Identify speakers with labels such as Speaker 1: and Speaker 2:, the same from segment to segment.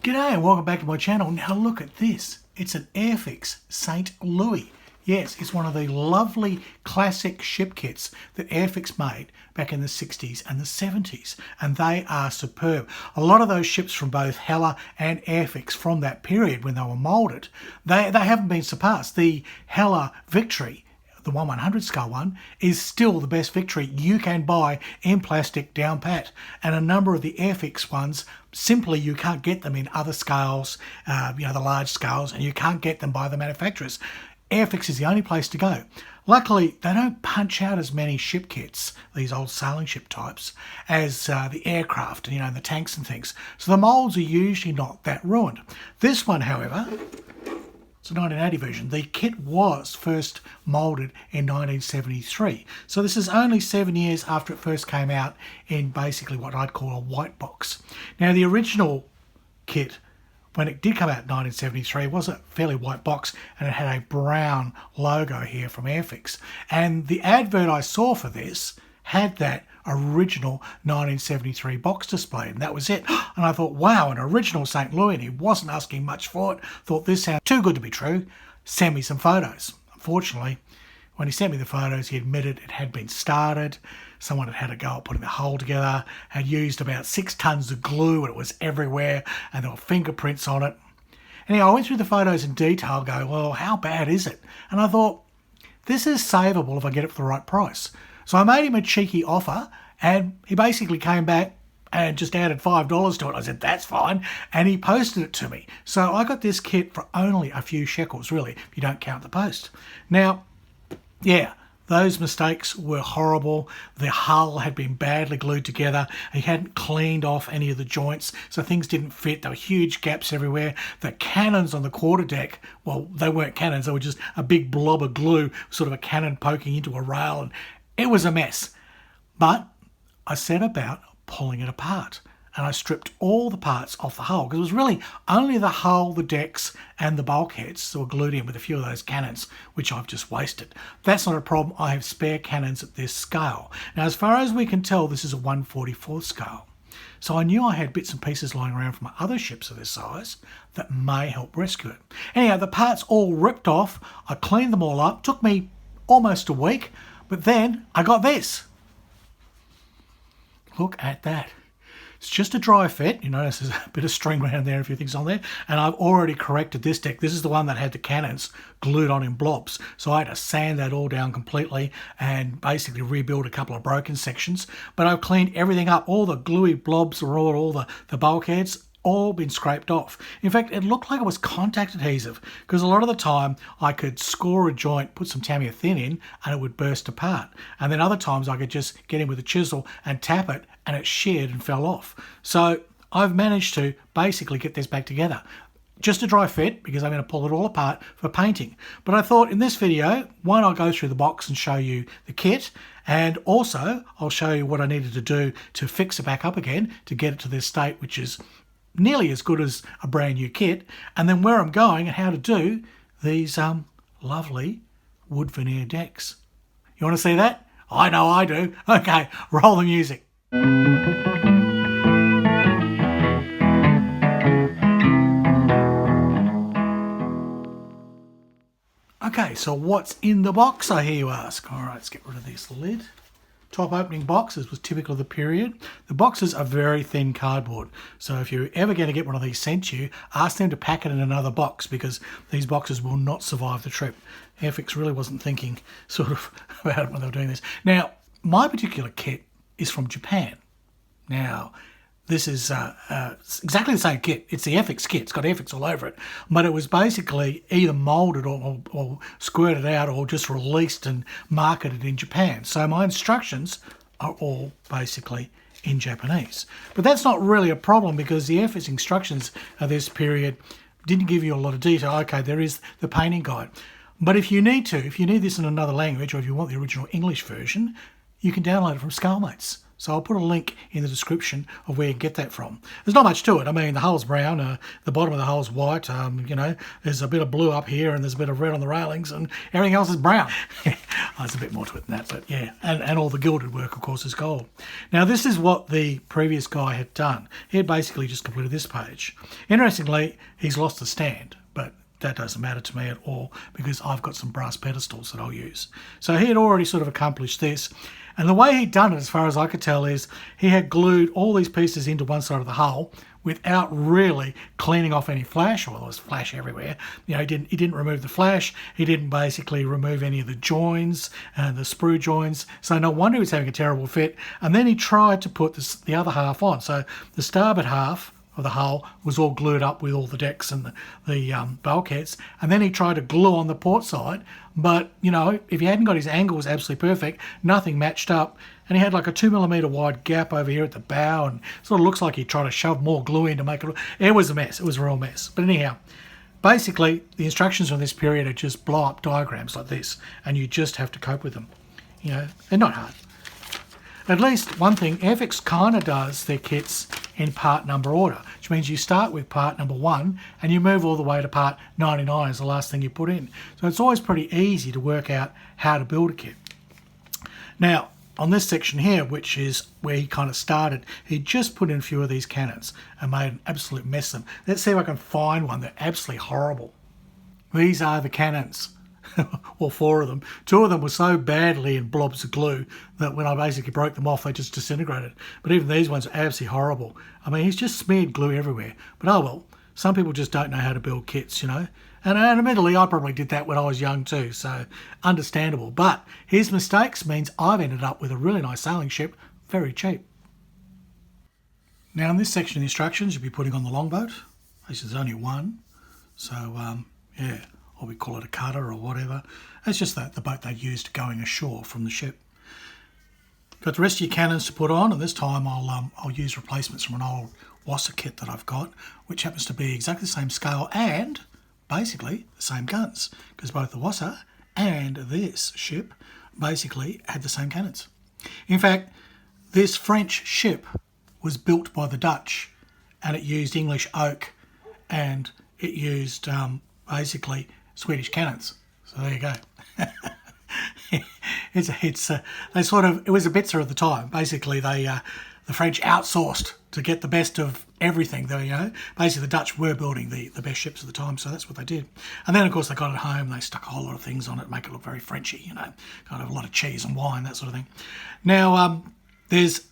Speaker 1: G'day and welcome back to my channel. Now look at this. It's an Airfix St. Louis. Yes, it's one of the lovely classic ship kits that Airfix made back in the 60s and the 70s, and they are superb. A lot of those ships from both Hella and Airfix from that period when they were moulded, they haven't been surpassed. The Hella Victory, the 1/100 scale one, is still the best Victory you can buy in plastic down pat, and a number of the Airfix ones, simply you can't get them in other scales, the large scales, and you can't get them by the manufacturers. Airfix is the only place to go. Luckily, they don't punch out as many ship kits, these old sailing ship types, as the aircraft, and the tanks and things. So the moulds are usually not that ruined. This one, however, it's a 1980 version. The kit was first moulded in 1973. So this is only 7 years after it first came out in basically what I'd call a white box. Now the original kit, when it did come out in 1973, was a fairly white box, and it had a brown logo here from Airfix. And the advert I saw for this had that original 1973 box displayed, and that was it. And I thought, wow, an original St. Louis, and he wasn't asking much for it. Thought, this sounds too good to be true. Send me some photos. Unfortunately, when he sent me the photos, he admitted it had been started. Someone had had a go at putting the hull together, had used about 6 tons of glue, and it was everywhere, and there were fingerprints on it. Anyway, I went through the photos in detail, go, well, how bad is it? And I thought, this is savable if I get it for the right price. So I made him a cheeky offer, and he basically came back and just added $5 to it. I said, that's fine. And he posted it to me. So I got this kit for only a few shekels, really, if you don't count the post. Now, yeah, those mistakes were horrible. The hull had been badly glued together. He hadn't cleaned off any of the joints, so things didn't fit. There were huge gaps everywhere. The cannons on the quarterdeck, well, they weren't cannons. They were just a big blob of glue, sort of a cannon poking into a rail, and it was a mess. But I set about pulling it apart, and I stripped all the parts off the hull, because it was really only the hull, the decks, and the bulkheads that were glued in with a few of those cannons, which I've just wasted. That's not a problem. I have spare cannons at this scale. Now, as far as we can tell, this is a 1/44 scale. So I knew I had bits and pieces lying around from other ships of this size that may help rescue it. Anyhow, the parts all ripped off. I cleaned them all up. Took me almost a week, but then I got this. Look at that. It's just a dry fit. You notice there's a bit of string around there, a few things on there. And I've already corrected this deck. This is the one that had the cannons glued on in blobs. So I had to sand that all down completely and basically rebuild a couple of broken sections. But I've cleaned everything up. All the gluey blobs or all the bulkheads, all been scraped off. In fact, it looked like it was contact adhesive, because a lot of the time I could score a joint, put some Tamiya thin in, and it would burst apart. And then other times I could just get in with a chisel and tap it, and it sheared and fell off. So I've managed to basically get this back together. Just a dry fit, because I'm going to pull it all apart for painting. But I thought in this video, why not go through the box and show you the kit, and also I'll show you what I needed to do to fix it back up again to get it to this state, which is nearly as good as a brand new kit, and then where I'm going and how to do these lovely wood veneer decks. You want to see that? I know I do. Okay, roll the music. Okay, so what's in the box, I hear you ask? All right, let's get rid of this lid. Top opening boxes was typical of the period. The boxes are very thin cardboard. So if you're ever going to get one of these sent to you, ask them to pack it in another box, because these boxes will not survive the trip. Airfix really wasn't thinking sort of about it when they were doing this. Now, my particular kit is from Japan. Now, this is exactly the same kit. It's the Airfix kit. It's got Airfix all over it. But it was basically either moulded or squirted out or just released and marketed in Japan. So my instructions are all basically in Japanese. But that's not really a problem, because the Airfix instructions of this period didn't give you a lot of detail. Okay, there is the painting guide. But if you need this in another language, or if you want the original English version, you can download it from Scalemates. So I'll put a link in the description of where you can get that from. There's not much to it. I mean, the hull's brown, the bottom of the hull's white. You know, there's a bit of blue up here and there's a bit of red on the railings, and everything else is brown. There's a bit more to it than that, but yeah. And all the gilded work, of course, is gold. Now, this is what the previous guy had done. He had basically just completed this page. Interestingly, he's lost the stand, but that doesn't matter to me at all because I've got some brass pedestals that I'll use. So he had already sort of accomplished this. And the way he'd done it, as far as I could tell, is he had glued all these pieces into one side of the hull without really cleaning off any flash. Well, there was flash everywhere. You know, he didn't remove the flash. He didn't basically remove any of the joins and the sprue joins. So no wonder he was having a terrible fit. And then he tried to put the other half on. So the starboard half of the hull was all glued up with all the decks and the bulkheads, and then he tried to glue on the port side, but you know, if he hadn't got his angles absolutely perfect, nothing matched up, and he had like a 2mm wide gap over here at the bow, and sort of looks like he tried to shove more glue in to make it was a mess. It was a real mess. But anyhow, basically the instructions from this period are just blow up diagrams like this, and you just have to cope with them. You know, they're not hard. At least one thing, Airfix kind of does their kits in part number order, which means you start with part number 1 and you move all the way to part 99 is the last thing you put in. So it's always pretty easy to work out how to build a kit. Now, on this section here, which is where he kind of started, he just put in a few of these cannons and made an absolute mess of them. Let's see if I can find one. They're absolutely horrible. These are the cannons. All 4 of them. 2 of them were so badly in blobs of glue that when I basically broke them off, they just disintegrated. But even these ones are absolutely horrible. I mean, he's just smeared glue everywhere. But oh well, some people just don't know how to build kits, you know. And admittedly, I probably did that when I was young too, so understandable. But his mistakes means I've ended up with a really nice sailing ship, very cheap. Now in this section of the instructions, you'll be putting on the longboat. This is only one, so yeah. Or we call it a cutter or whatever. It's just the boat they used going ashore from the ship. Got the rest of your cannons to put on, and this time I'll use replacements from an old Wasser kit that I've got, which happens to be exactly the same scale and basically the same guns, because both the Wasser and this ship basically had the same cannons. In fact, this French ship was built by the Dutch, and it used English oak, and it used basically Swedish cannons. So there you go. It was a bitzer at the time. Basically, the French outsourced to get the best of everything. Though, you know, basically the Dutch were building the best ships at the time, so that's what they did. And then, of course, they got it home. They stuck a whole lot of things on it, make it look very Frenchy. You know, kind of a lot of cheese and wine, that sort of thing. Now, there's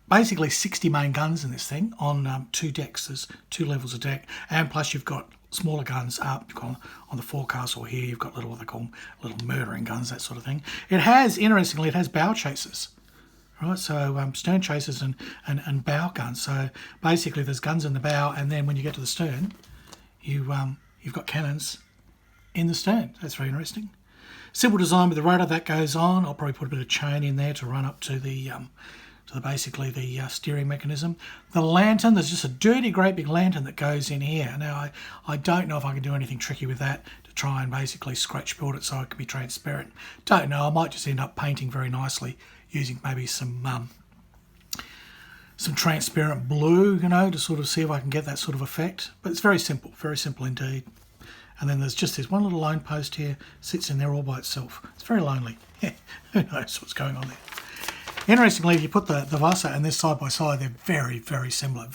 Speaker 1: basically 60 main guns in this thing on 2 decks. There's 2 levels of deck, and plus you've got smaller guns up. You've got on the forecastle here, you've got what they call little murdering guns, that sort of thing. It has, interestingly, it has bow chasers, right? So stern chasers and bow guns. So basically there's guns in the bow, and then when you get to the stern, you've got cannons in the stern. That's very interesting. Simple design with the rudder that goes on. I'll probably put a bit of chain in there to run up to the basically the steering mechanism. The lantern, there's just a dirty great big lantern that goes in here. Now I don't know if I can do anything tricky with that to try and basically scratch build it so it can be transparent. Don't know, I might just end up painting very nicely using maybe some transparent blue, you know, to sort of see if I can get that sort of effect. But it's very simple indeed. And then there's just this one little lone post here, sits in there all by itself. It's very lonely. Who knows what's going on there. Interestingly, if you put the Wasser and this side by side, they're very, very similar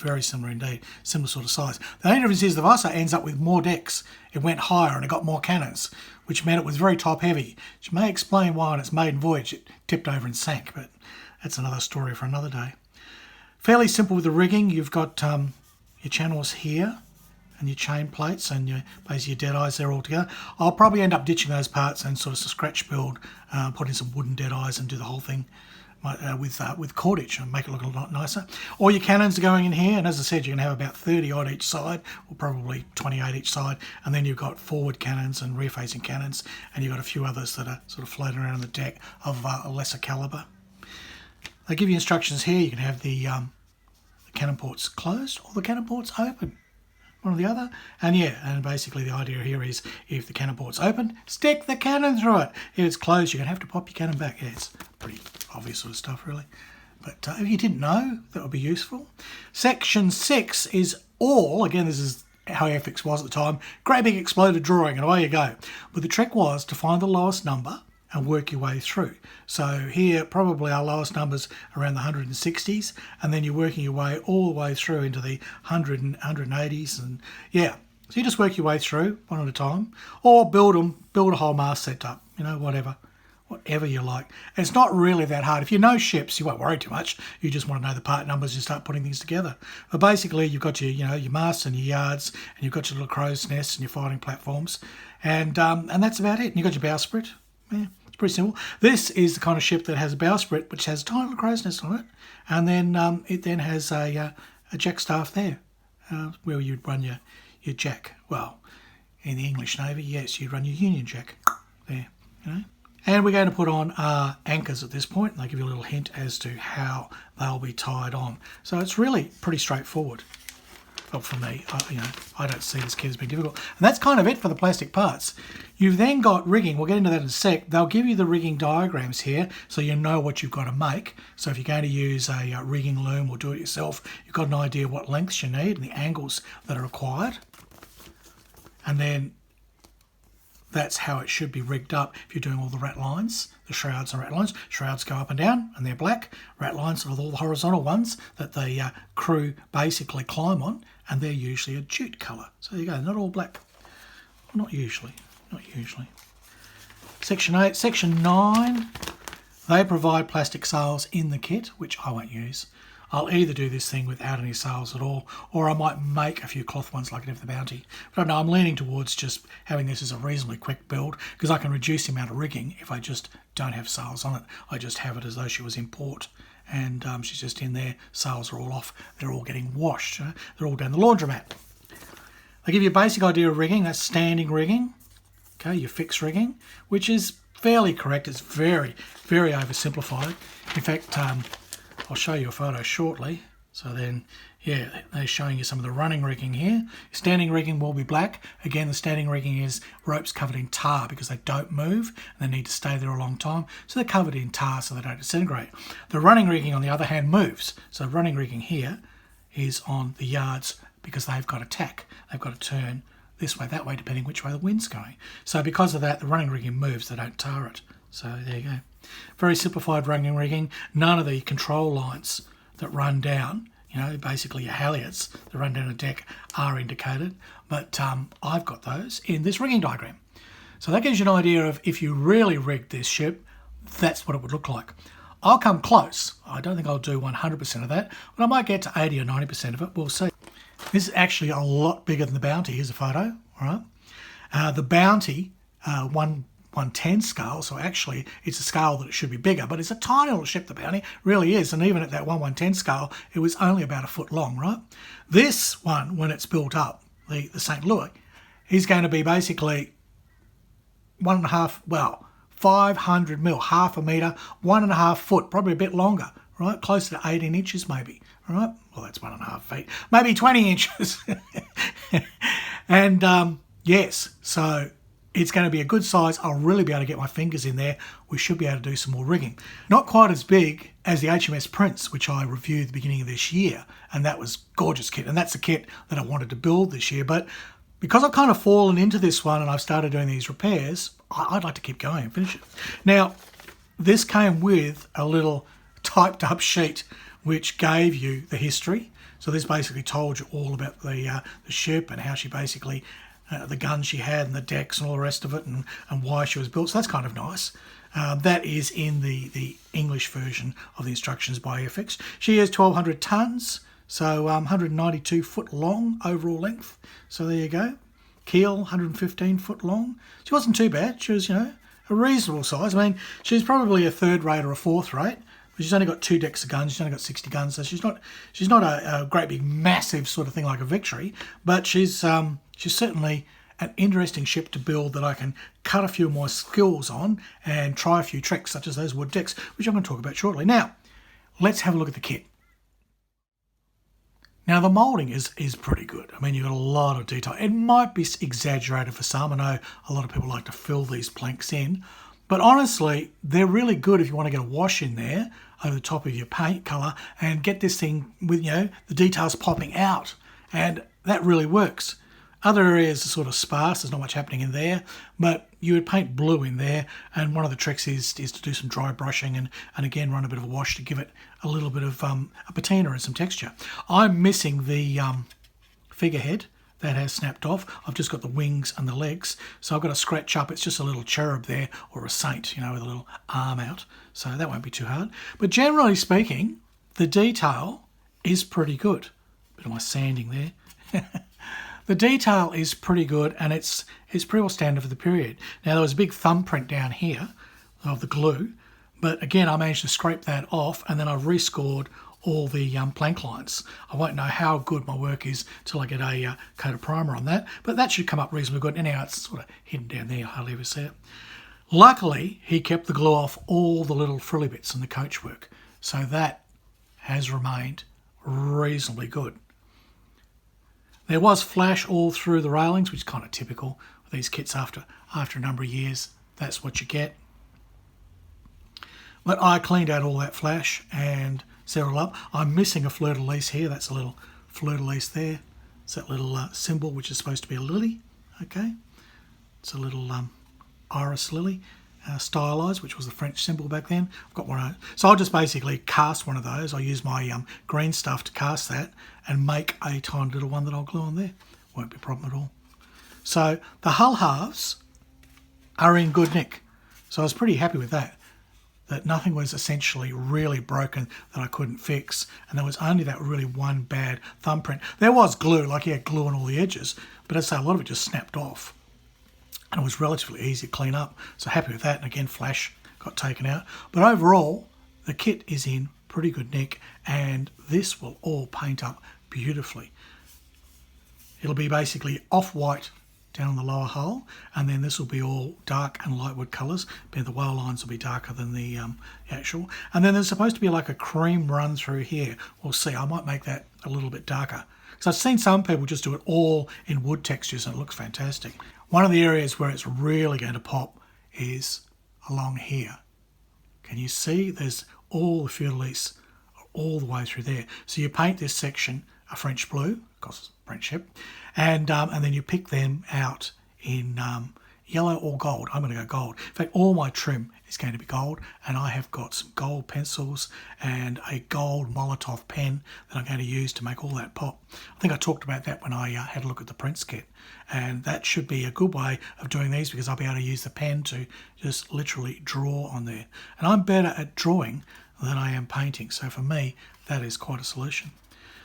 Speaker 1: indeed, similar sort of size. The only difference is the Wasser ends up with more decks. It went higher and it got more cannons, which meant it was very top heavy, which may explain why on its maiden voyage it tipped over and sank, but that's another story for another day. Fairly simple with the rigging. You've got your channels here and your chain plates and basically your dead eyes there all together. I'll probably end up ditching those parts and sort of scratch build, put in some wooden dead eyes and do the whole thing with cordage and make it look a lot nicer. All your cannons are going in here, and as I said, you can have about 30 on each side, or probably 28 each side, and then you've got forward cannons and rear facing cannons, and you've got a few others that are sort of floating around on the deck of a lesser calibre. They give you instructions here. You can have the cannon ports closed or the cannon ports open, one or the other. And yeah, and basically the idea here is if the cannon port's open, stick the cannon through it. If it's closed, you're going to have to pop your cannon back. Yeah, it's pretty obvious sort of stuff really. But if you didn't know, that would be useful. Section 6 is all, again, this is how Airfix was at the time, great big exploded drawing, and away you go. But the trick was to find the lowest number and work your way through. So here, probably our lowest numbers around the 160s, and then you're working your way all the way through into the 100 and 180s, and yeah. So you just work your way through one at a time, or build a whole mast setup, you know, whatever you like. It's not really that hard. If you know ships, you won't worry too much. You just want to know the part numbers and start putting things together. But basically, you've got your, you know, your masts and your yards, and you've got your little crow's nests and your fighting platforms, and that's about it. And you've got your bowsprit. Yeah, it's pretty simple. This is the kind of ship that has a bowsprit, which has a tiny little crow's nest on it, and then it then has a jackstaff there, where you'd run your jack. Well, in the English Navy, yes, you'd run your Union Jack there, you know. And we're going to put on our anchors at this point, and they give you a little hint as to how they'll be tied on. So it's really pretty straightforward. Well, for me, I don't see this kit as being difficult. And that's kind of it for the plastic parts. You've then got rigging. We'll get into that in a sec. They'll give you the rigging diagrams here, so you know what you've got to make. So if you're going to use a rigging loom or do it yourself, you've got an idea what lengths you need and the angles that are required. And then that's how it should be rigged up if you're doing all the rat lines, the shrouds and rat lines. Shrouds go up and down and they're black. Rat lines are all the horizontal ones that the crew basically climb on, and they're usually a jute colour. So there you go, not all black. Not usually. Section 8. Section 9, they provide plastic sails in the kit, which I won't use. I'll either do this thing without any sails at all, or I might make a few cloth ones like I did for the Bounty. But I don't know, I'm leaning towards just having this as a reasonably quick build, because I can reduce the amount of rigging if I just don't have sails on it. I just have it as though she was in port, and she's just in there. Sails are all off. They're all getting washed. They're all down the laundromat. They give you a basic idea of rigging. That's standing rigging. Okay, your fixed rigging, which is fairly correct. It's very, very oversimplified. In fact, I'll show you a photo shortly. So then, yeah, they're showing you some of the running rigging here. Standing rigging will be black. Again, the standing rigging is ropes covered in tar because they don't move and they need to stay there a long time. So they're covered in tar so they don't disintegrate. The running rigging, on the other hand, moves. So running rigging here is on the yards because they've got to tack. They've got to turn this way, that way, depending which way the wind's going. So because of that, the running rigging moves. They don't tar it. So there you go. Very simplified running rigging. None of the control lines that run down, you know, basically your halyards that run down a deck are indicated. But I've got those in this rigging diagram. So that gives you an idea of if you really rigged this ship, that's what it would look like. I'll come close. I don't think I'll do 100% of that, but I might get to 80 or 90% of it. We'll see. This is actually a lot bigger than the Bounty. Here's a photo, all right? The Bounty, 1/10 scale, so actually it's a scale that it should be bigger, but it's a tiny little ship, the Bounty, really is, and even at that 1/10 scale, it was only about a foot long, right? This one, when it's built up, the St. Louis, is going to be basically 500 mil, half a metre, 1.5 foot, probably a bit longer, right? Closer to 18 inches maybe, all right? Well, that's 1.5 feet, maybe 20 inches. And yes, so it's going to be a good size. I'll really be able to get my fingers in there. We should be able to do some more rigging. Not quite as big as the HMS Prince, which I reviewed at the beginning of this year, and that was gorgeous kit, and that's the kit that I wanted to build this year. But because I've kind of fallen into this one and I've started doing these repairs, I'd like to keep going and finish it. Now, this came with a little typed up sheet which gave you the history. So this basically told you all about the ship and how she basically, the guns she had and the decks and all the rest of it, and why she was built. So that's kind of nice. That is in the English version of the instructions by Airfix. She is 1,200 tonnes, so 192 foot long overall length. So there you go. Keel, 115 foot long. She wasn't too bad. She was, you know, a reasonable size. I mean, she's probably a third rate or a fourth rate. But she's only got 2 decks of guns. She's only got 60 guns, so she's not a great big massive sort of thing like a Victory, but she's certainly an interesting ship to build that I can cut a few more skills on and try a few tricks such as those wood decks, which I'm going to talk about shortly. Now, let's have a look at the kit. Now, the moulding is pretty good. I mean, you've got a lot of detail. It might be exaggerated for some. I know a lot of people like to fill these planks in, But honestly, they're really good if you want to get a wash in there over the top of your paint colour and get this thing with, the details popping out. And that really works. Other areas are sort of sparse, there's not much happening in there, but you would paint blue in there, and one of the tricks is to do some dry brushing and again run a bit of a wash to give it a little bit of a patina and some texture. I'm missing the figurehead. That has snapped off. I've just got the wings and the legs. So I've got to scratch up. It's just a little cherub there, or a saint, with a little arm out. So that won't be too hard. But generally speaking, the detail is pretty good. Bit of my sanding there. The detail is pretty good, and it's pretty well standard for the period. Now, there was a big thumbprint down here of the glue, but again, I managed to scrape that off, and then I rescored all the plank lines. I won't know how good my work is till I get a coat of primer on that, but that should come up reasonably good. Anyhow, it's sort of hidden down there, you hardly ever see it. Luckily, he kept the glue off all the little frilly bits in the coachwork, so that has remained reasonably good. There was flash all through the railings, which is kind of typical with these kits after a number of years. That's what you get. But I cleaned out all that flash and set it all up. I'm missing a fleur-de-lis here. That's a little fleur-de-lis there. It's that little symbol which is supposed to be a lily. Okay, it's a little iris lily, stylised, which was the French symbol back then. I've got one of those. So I'll just basically cast one of those. I'll use my green stuff to cast that and make a tiny little one that I'll glue on there. Won't be a problem at all. So the hull halves are in good nick. So I was pretty happy with that. That nothing was essentially really broken that I couldn't fix, and there was only that really one bad thumbprint. There was glue, like he had glue on all the edges, but I'd say a lot of it just snapped off, and it was relatively easy to clean up, so happy with that. And again, flash got taken out, but overall the kit is in pretty good nick, and this will all paint up beautifully. It'll be basically off-white down on the lower hull, and then this will be all dark and light wood colours, but the whale lines will be darker than the actual. And then there's supposed to be like a cream run through here. We'll see. I might make that a little bit darker, because I've seen some people just do it all in wood textures and it looks fantastic. One of the areas where it's really going to pop is along here. Can you see? There's all the fleur-de-lis all the way through there. So you paint this section a French blue, because it's French ship, and then you pick them out in yellow or gold. I'm going to go gold. In fact, all my trim is going to be gold, and I have got some gold pencils and a gold Molotov pen that I'm going to use to make all that pop. I think I talked about that when I had a look at the prints kit, and that should be a good way of doing these, because I'll be able to use the pen to just literally draw on there. And I'm better at drawing than I am painting, so for me that is quite a solution.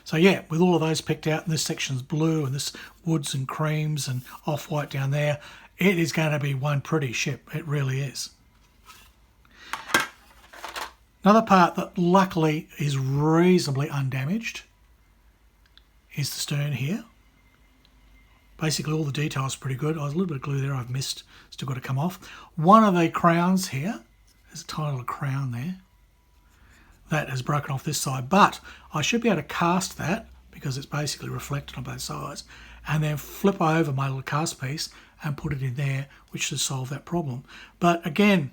Speaker 1: So yeah, with all of those picked out, and this section's blue and this woods and creams and off-white down there, it is going to be one pretty ship. It really is. Another part that luckily is reasonably undamaged is the stern here. Basically all the details are pretty good. Oh, there's a little bit of glue there I've missed, still got to come off. One of the crowns here, there's a tiny little crown there. That has broken off this side, but I should be able to cast that, because it's basically reflected on both sides, and then flip over my little cast piece and put it in there, which should solve that problem. But again,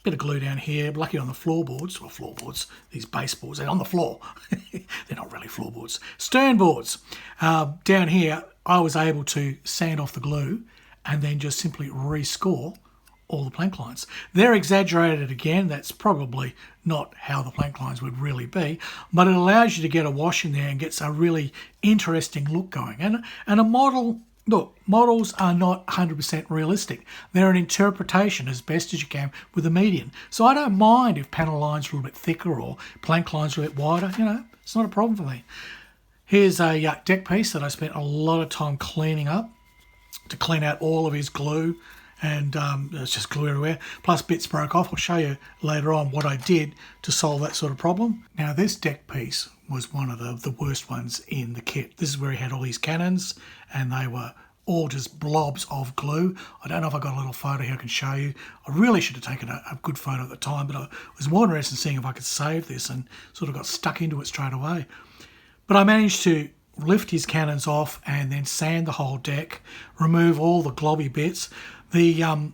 Speaker 1: bit of glue down here, lucky on the floorboards, these baseboards, they're on the floor. They're not really floorboards. Stern boards. Down here, I was able to sand off the glue and then just simply rescore all the plank lines. They're exaggerated again. That's probably not how the plank lines would really be, but it allows you to get a wash in there and gets a really interesting look going. And a model, look, models are not 100% realistic. They're an interpretation as best as you can with a median. So I don't mind if panel lines are a little bit thicker or plank lines are a bit wider. It's not a problem for me. Here's a deck piece that I spent a lot of time cleaning up to clean out all of his glue, and there's just glue everywhere, plus bits broke off. I'll show you later on what I did to solve that sort of problem. Now this deck piece was one of the worst ones in the kit. This is where he had all these cannons, and they were all just blobs of glue. I don't know if I got a little photo here I can show you. I really should have taken a good photo at the time, but I was more interested in seeing if I could save this, and sort of got stuck into it straight away. But I managed to lift his cannons off and then sand the whole deck, remove all the globby bits. The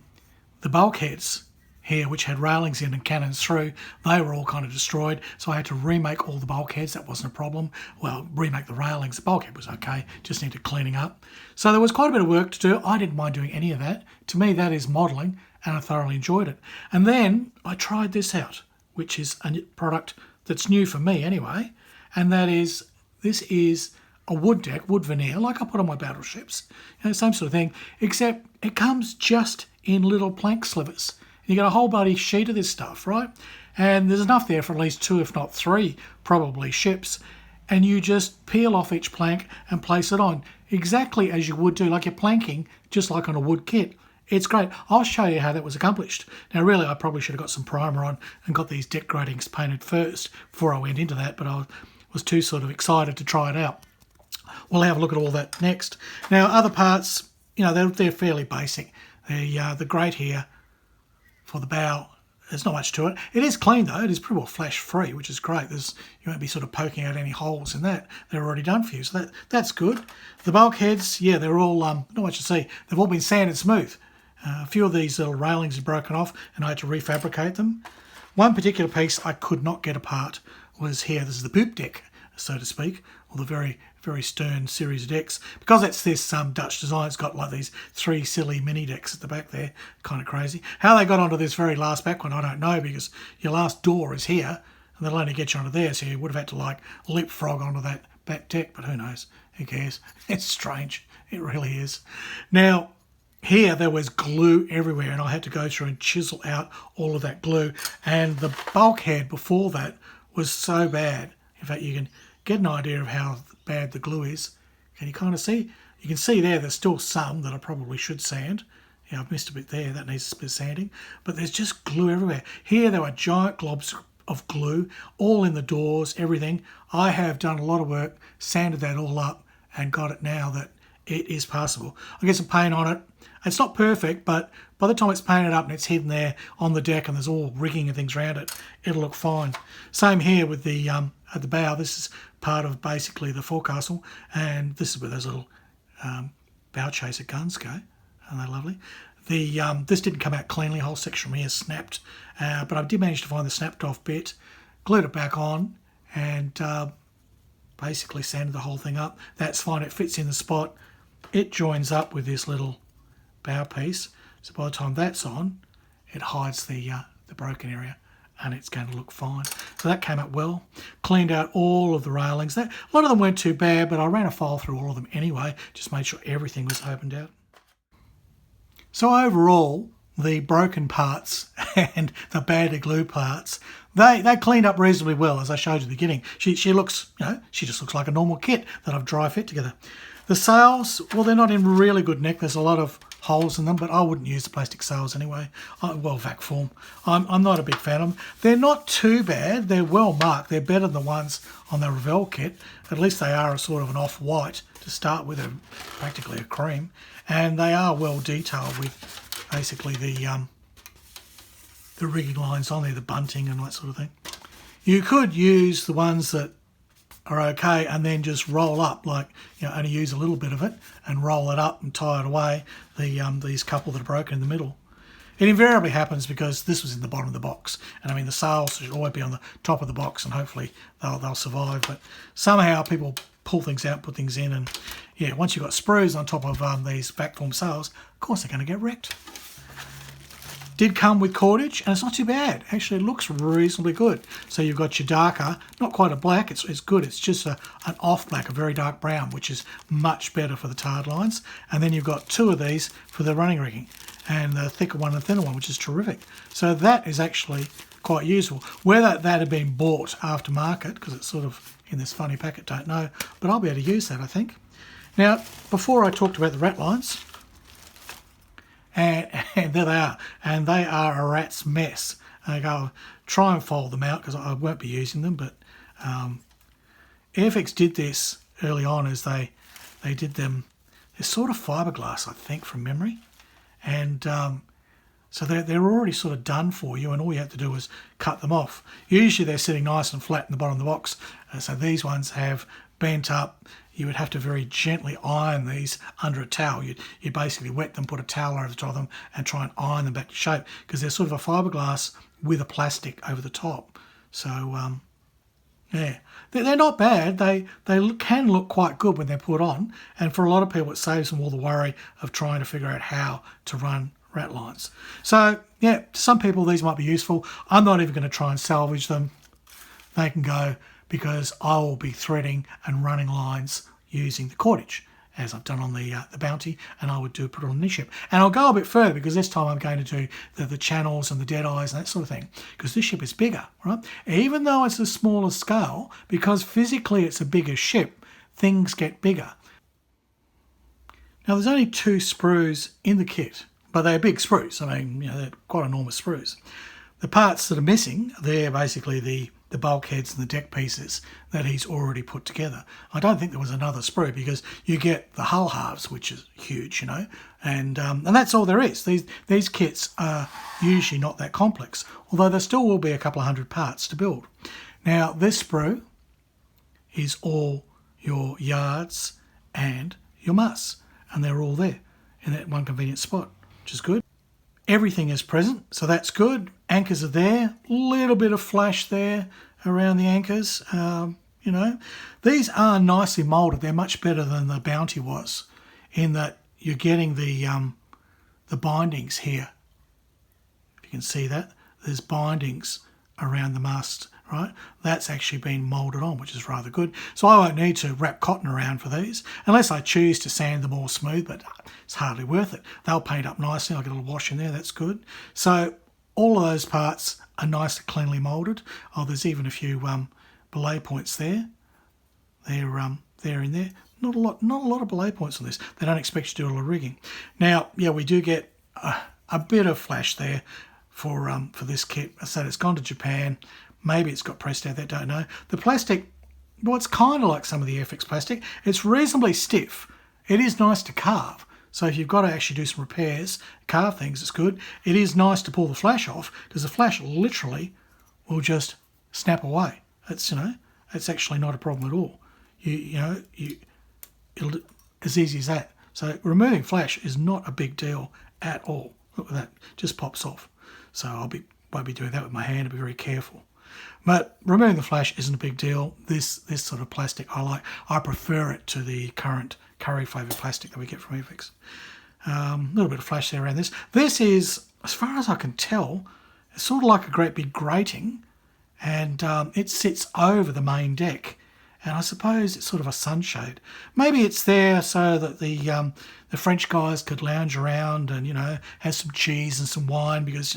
Speaker 1: bulkheads, here which had railings in and cannons through. They were all kind of destroyed, so I had to remake all the bulkheads. That wasn't a problem. Well, remake the railings. The bulkhead was okay, just needed cleaning up. So there was quite a bit of work to do. I didn't mind doing any of that. To me, that is modelling, and I thoroughly enjoyed it. And then I tried this out, which is a product that's new for me anyway, and that is, this is a wood deck, wood veneer, like I put on my battleships. Same sort of thing, except it comes just in little plank slivers. You get a whole bloody sheet of this stuff, right? And there's enough there for at least 2, if not 3, probably ships. And you just peel off each plank and place it on, exactly as you would do, like you're planking, just like on a wood kit. It's great. I'll show you how that was accomplished. Now, really, I probably should have got some primer on and got these deck gratings painted first before I went into that, but I was too sort of excited to try it out. We'll have a look at all that next. Now, other parts, they're fairly basic. The grate here for the bow, there's not much to it. It is clean though. It is pretty well flash free, which is great. You won't be sort of poking out any holes in that. They're already done for you, so that's good. The bulkheads, yeah, they're all not much to see. They've all been sanded smooth. A few of these little railings have broken off, and I had to refabricate them. One particular piece I could not get apart was here. This is the poop deck, so to speak, or the very, very stern series of decks. Because it's this Dutch design, it's got like these 3 silly mini decks at the back there, kind of crazy. How they got onto this very last back one, I don't know, because your last door is here, and they'll only get you onto there, so you would have had to like leapfrog onto that back deck, but who knows, who cares? It's strange, it really is. Now, here there was glue everywhere, and I had to go through and chisel out all of that glue, and the bulkhead before that was so bad. In fact, you can get an idea of how bad the glue is. Can you kind of see? You can see there's still some that I probably should sand. Yeah, I've missed a bit there. That needs a bit of sanding. But there's just glue everywhere. Here there were giant globs of glue all in the doors, everything. I have done a lot of work, sanded that all up, and got it now that it is passable. I get some paint on it. It's not perfect, but by the time it's painted up and it's hidden there on the deck and there's all rigging and things around it, it'll look fine. Same here with the at the bow. This is part of basically the forecastle, and this is where those little bow chaser guns go. Aren't they lovely? This didn't come out cleanly. The whole section from here snapped, but I did manage to find the snapped off bit, glued it back on, and basically sanded the whole thing up. That's fine. It fits in the spot. It joins up with this little bow piece, so by the time that's on, it hides the broken area, and it's going to look fine. So that came out well. Cleaned out all of the railings. A lot of them weren't too bad, but I ran a file through all of them anyway, just made sure everything was opened out. So overall, the broken parts and the badly glued parts, they cleaned up reasonably well, as I showed you at the beginning. She looks, she just looks like a normal kit that I've dry fit together. The sails, well, they're not in really good nick. There's a lot of holes in them, but I wouldn't use the plastic sails anyway. Well, Vac-form. I'm not a big fan of them. They're not too bad. They're well marked. They're better than the ones on the Revell kit. At least they are a sort of an off-white to start with, practically a cream. And they are well detailed with basically the rigging lines on there, the bunting and that sort of thing. You could use the ones that are okay and then just roll up, like, only use a little bit of it and roll it up and tie it away, these couple that are broken in the middle. It invariably happens because this was in the bottom of the box, and I mean the sails should always be on the top of the box, and hopefully they'll survive, but somehow people pull things out, put things in, and yeah, once you've got sprues on top of these Vac-form sails, of course they're going to get wrecked. Did come with cordage, and it's not too bad. Actually, it looks reasonably good. So you've got your darker, not quite a black, it's good. It's just an off black, a very dark brown, which is much better for the tarred lines. And then you've got 2 of these for the running rigging, and the thicker one and thinner one, which is terrific. So that is actually quite useful. Whether that had been bought aftermarket, because it's sort of in this funny packet, don't know, but I'll be able to use that, I think. Now, before I talked about the rat lines, and there they are, and they are a rat's mess. I'll try and fold them out because I won't be using them, but Airfix did this early on as they did them. They're sort of fiberglass, I think, from memory, and so they're already sort of done for you, and all you have to do is cut them off. Usually they're sitting nice and flat in the bottom of the box, so these ones have bent up. you would have to very gently iron these under a towel. You'd basically wet them, put a towel over the top of them and try and iron them back to shape, because they're sort of a fiberglass with a plastic over the top. So yeah, they're not bad. They can look quite good when they're put on, and for a lot of people it saves them all the worry of trying to figure out how to run rat lines. So yeah, to some people these might be useful. I'm not even going to try and salvage them. They can go, because I will be threading and running lines using the cordage, as I've done on the Bounty, and I would put it on this ship. And I'll go a bit further, because this time I'm going to do the channels and the dead eyes and that sort of thing, because this ship is bigger, right? Even though it's a smaller scale, because physically it's a bigger ship, things get bigger. Now there's only 2 sprues in the kit, but they're big sprues. I mean, they're quite enormous sprues. The parts that are missing, they're basically the bulkheads and the deck pieces that he's already put together. I don't think there was another sprue, because you get the hull halves, which is huge, and that's all there is. These kits are usually not that complex, although there still will be a couple of hundred parts to build. Now this sprue is all your yards and your masts, and they're all there in that one convenient spot, which is good. Everything is present, so that's good. Anchors are there, little bit of flash there around the anchors. These are nicely moulded. They're much better than the Bounty was, in that you're getting the bindings here. If you can see that, there's bindings around the mast, right? That's actually been moulded on, which is rather good. So I won't need to wrap cotton around for these, unless I choose to sand them all smooth, but it's hardly worth it. They'll paint up nicely. I'll get a little wash in there, that's good. So all of those parts are nicely cleanly moulded. Oh, there's even a few belay points there. They're in there. Not a lot of belay points on this. They don't expect you to do a lot of rigging. Now, yeah, we do get a bit of flash there for this kit. I said it's gone to Japan. Maybe it's got pressed out there, don't know. The plastic, well, it's kind of like some of the Airfix plastic. It's reasonably stiff. It is nice to carve. So if you've got to actually do some repairs, carve things, it's good. It is nice to pull the flash off, because the flash literally will just snap away. It's it's actually not a problem at all. It'll as easy as that. So removing flash is not a big deal at all. Look at that, just pops off. So won't be doing that with my hand. I'll be very careful. But removing the flash isn't a big deal. This sort of plastic I like. I prefer it to the current curry flavoured plastic that we get from Airfix. A little bit of flash there around this. This is, as far as I can tell, it's sort of like a great big grating, and it sits over the main deck. And I suppose it's sort of a sunshade. Maybe it's there so that the French guys could lounge around and, have some cheese and some wine, because,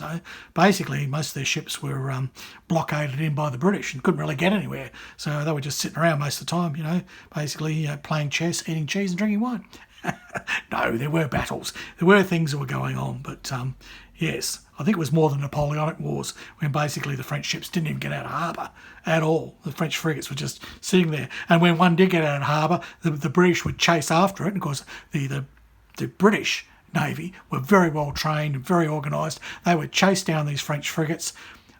Speaker 1: basically most of their ships were blockaded in by the British and couldn't really get anywhere. So they were just sitting around most of the time, basically playing chess, eating cheese and drinking wine. No, there were battles. There were things that were going on, but yes, I think it was more the Napoleonic Wars, when basically the French ships didn't even get out of harbour at all. The French frigates were just sitting there. And when one did get out of harbour, the British would chase after it. And of course, the British Navy were very well trained and very organised. They would chase down these French frigates.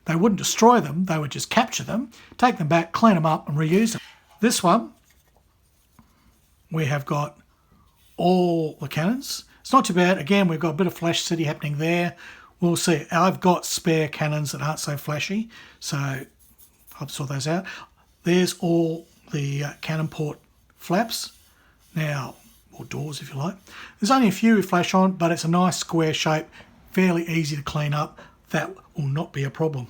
Speaker 1: They wouldn't destroy them. They would just capture them, take them back, clean them up and reuse them. This one, we have got all the cannons. It's not too bad. Again, we've got a bit of Flash City happening there. We'll see. I've got spare cannons that aren't so flashy, so I'll sort those out. There's all the cannon port flaps. Now, or doors if you like. There's only a few with flash on, but it's a nice square shape, fairly easy to clean up. That will not be a problem.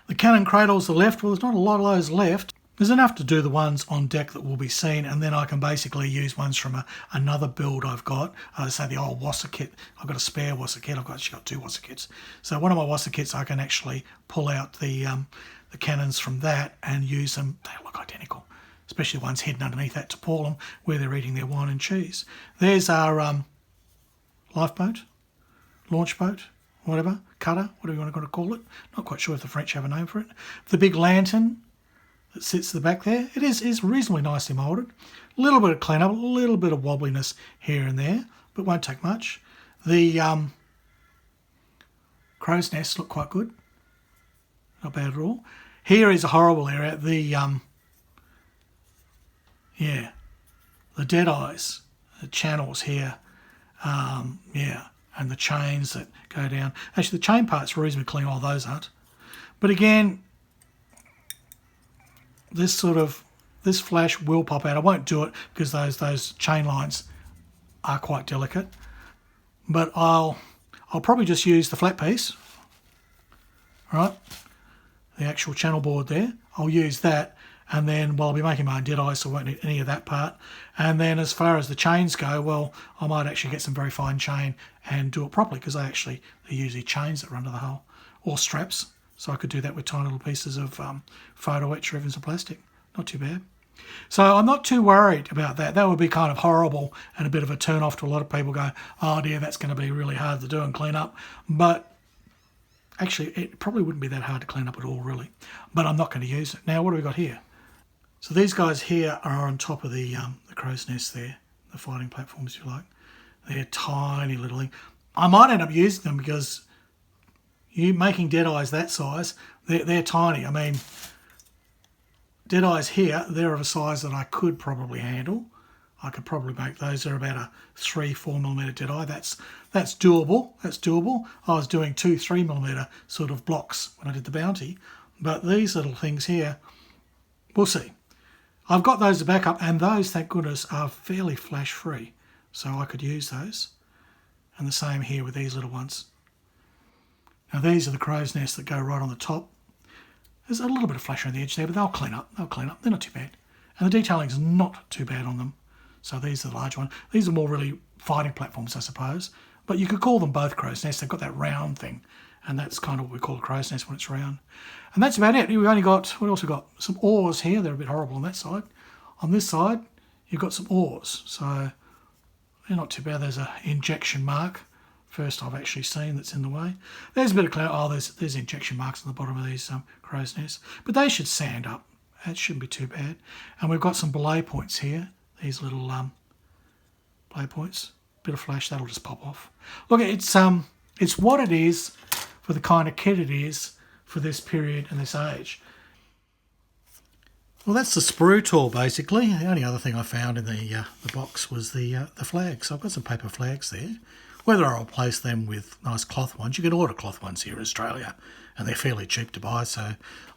Speaker 1: The cannon cradles to the left, well, there's not a lot of those left. There's enough to do the ones on deck that will be seen, and then I can basically use ones from another build I've got. Say the old Wasser kit. I've got a spare Wasser kit. I've actually got 2 Wasser kits. So one of my Wasser kits, I can actually pull out the cannons from that and use them. They look identical, especially the ones hidden underneath that to pull them where they're eating their wine and cheese. There's our lifeboat, launch boat, whatever, cutter, whatever you want to call it. Not quite sure if the French have a name for it. The big lantern that sits at the back there, it is reasonably nicely moulded. A little bit of cleanup, a little bit of wobbliness here and there, but won't take much. The crow's nests look quite good. Not bad at all. Here is a horrible area. The the dead eyes, the channels here, yeah, and the chains that go down. Actually, the chain part's reasonably clean, all those aren't. But again, this flash will pop out. I won't do it because those chain lines are quite delicate. But I'll probably just use the flat piece, right? The actual channel board there. I'll use that, and then, well, I'll be making my own dead eyes, so I won't need any of that part. And then as far as the chains go, well, I might actually get some very fine chain and do it properly, because they're usually chains that run to the hull, or straps. So I could do that with tiny little pieces of photo etch or even some plastic. Not too bad. So I'm not too worried about that. That would be kind of horrible and a bit of a turn off to a lot of people. Go, oh dear, that's going to be really hard to do and clean up. But actually, it probably wouldn't be that hard to clean up at all, really. But I'm not going to use it. Now, what have we got here? So these guys here are on top of the crow's nest there, the fighting platforms, if you like. They're tiny little thing. I might end up using them because you making dead eyes that size, they're tiny. I mean, dead eyes here, they're of a size that I could probably handle. I could probably make those. They're about a 3-4 millimeter dead eye. That's doable. That's doable. I was doing 2-3 millimeter sort of blocks when I did the Bounty, but these little things here, we'll see. I've got those to back up, and those, thank goodness, are fairly flash free, so I could use those. And the same here with these little ones. Now these are the crow's nests that go right on the top. There's a little bit of flash around the edge there, but they'll clean up. They'll clean up. They're not too bad. And the detailing is not too bad on them. So these are the large ones. These are more really fighting platforms, I suppose. But you could call them both crow's nests. They've got that round thing. And that's kind of what we call a crow's nest when it's round. And that's about it. We've only got, what else we've got? Some oars here. They're a bit horrible on that side. On this side, you've got some oars. So they're not too bad. There's an injection mark. First I've actually seen that's in the way. There's a bit of cloud. Oh, there's injection marks on the bottom of these crow's nests. But they should sand up. That shouldn't be too bad. And we've got some belay points here. These little belay points. Bit of flash, that'll just pop off. Look, it's what it is for the kind of kit it is for this period and this age. Well, that's the sprue tool, basically. The only other thing I found in the box was the flags. So I've got some paper flags there. Whether I'll replace them with nice cloth ones. You can order cloth ones here in Australia, and they're fairly cheap to buy, so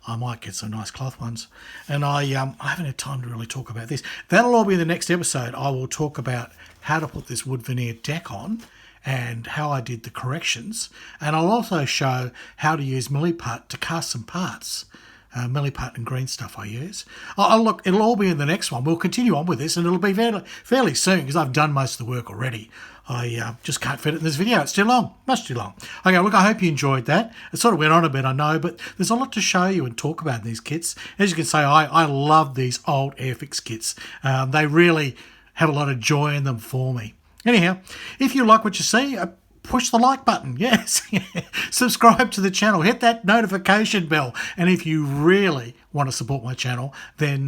Speaker 1: I might get some nice cloth ones. And I haven't had time to really talk about this. That'll all be in the next episode. I will talk about how to put this wood veneer deck on and how I did the corrections. And I'll also show how to use Milliput to cast some parts. Milliput and green stuff I use. Look, it'll all be in the next one. We'll continue on with this, and it'll be fairly soon because I've done most of the work already. I just can't fit it in this video. It's too long, much too long. Okay, look, I hope you enjoyed that. It sort of went on a bit, I know, but there's a lot to show you and talk about in these kits. As you can see, I love these old Airfix kits. They really have a lot of joy in them for me. Anyhow, if you like what you see, push the like button, yes. Subscribe to the channel, hit that notification bell. And if you really want to support my channel, then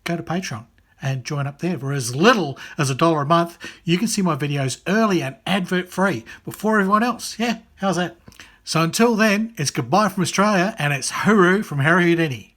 Speaker 1: go to Patreon and join up there. For as little as $1 a month, you can see my videos early and advert free before everyone else. Yeah, how's that? So until then, it's goodbye from Australia, and it's hooroo from Harry Houdini.